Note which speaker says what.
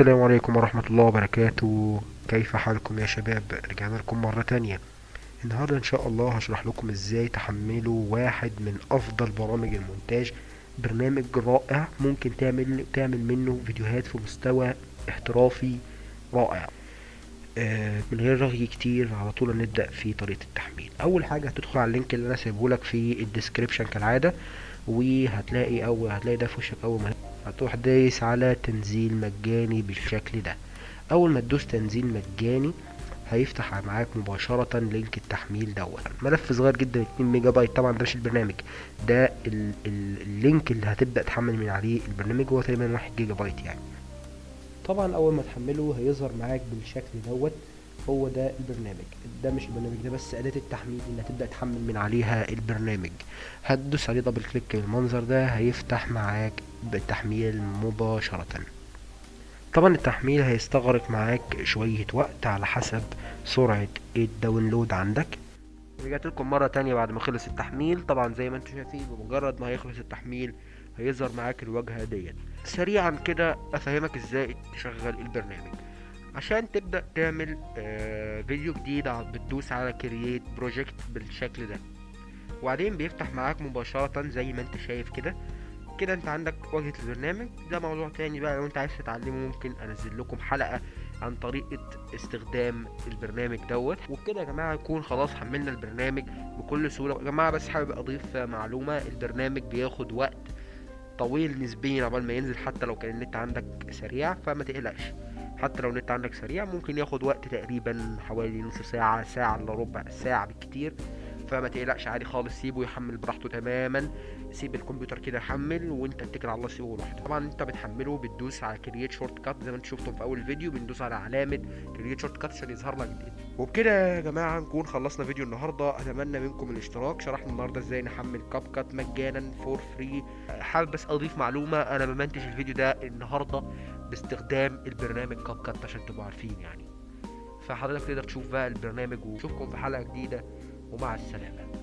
Speaker 1: السلام عليكم ورحمة الله وبركاته. كيف حالكم يا شباب؟ رجعنا لكم مرة تانية. النهاردة ان شاء الله هشرح لكم ازاي تحملوا واحد من افضل برامج المونتاج. برنامج رائع ممكن تعمل منه فيديوهات في مستوى احترافي رائع. من غير رغي كتير على طول نبدأ في طريقة التحميل. اول حاجة هتدخل على اللينك اللي انا سايبه لك في الديسكريبشن كالعادة، وهتلاقي ده في وشك. اول ما هتروح دايس على تنزيل مجاني بالشكل ده. اول ما تدوس تنزيل مجاني هيفتح معاك مباشرة لينك التحميل دوت ملف صغير جدا 2 ميجا بايت. طبعا ده مش البرنامج، ده اللينك اللي هتبدأ تحمل من عليه البرنامج، هو تقريبا 1 جيجا بايت يعني. طبعا اول ما تحمله هيظهر معاك بالشكل دوت. هو ده البرنامج. ده مش البرنامج، ده بس أداة التحميل اللي هتبدأ تحمل من عليها البرنامج. هتدوس عليه دبل كليك بالمنظر ده هيفتح معاك بالتحميل مباشرة. طبعا التحميل هيستغرق معاك شوية وقت على حسب سرعة الداونلود عندك. رجعت لكم مرة تانية بعد ما خلص التحميل. طبعا زي ما انتم شايفين بمجرد ما هيخلص التحميل هيظهر معاك الواجهة ديت. سريعا كده افهمك ازاي تشغل البرنامج. عشان تبدأ تعمل فيديو جديد بتدوس على كرييت بروجكت بالشكل ده، وبعدين بيفتح معاك مباشرة زي ما انت شايف كده. كده انت عندك واجهة البرنامج. ده موضوع تاني بقى، لو انت عايز تتعلمه ممكن انزل لكم حلقة عن طريقة استخدام البرنامج دوت. وبكده يا جماعة يكون خلاص حملنا البرنامج بكل سهولة. يا جماعة بس حابب اضيف معلومة، البرنامج بياخد وقت طويل نسبيا عقبال ما ينزل، حتى لو كان النت عندك سريع فما تقلقش. حتى لو النت عندك سريع ممكن ياخد وقت تقريبا حوالي نص ساعة، ساعة الا ربع ساعة بالكتير. فما تقلقش عادي خالص، سيبه يحمل براحته تماما. سيب الكمبيوتر كده يحمل وانت اتكل على الله، سيبه لوحده. طبعا انت بتحمله بتدوس على كرييت شورت كات زي ما انت شفتم في اول الفيديو، بندوس على علامة كرييت شورت كات عشان يظهر لك جديد. وبكده يا جماعة نكون خلصنا فيديو النهاردة. اتمنى منكم الاشتراك. شرحنا النهاردة ازاي نحمل كاب كات مجانا فور فري. حابب بس اضيف معلومه، انا بمنتج الفيديو ده النهارده باستخدام البرنامج كاب كات عشان تبقوا عارفين يعني. فحضرتك تقدر تشوف بقى البرنامج، واشوفكم في حلقه جديده، ومع السلامه.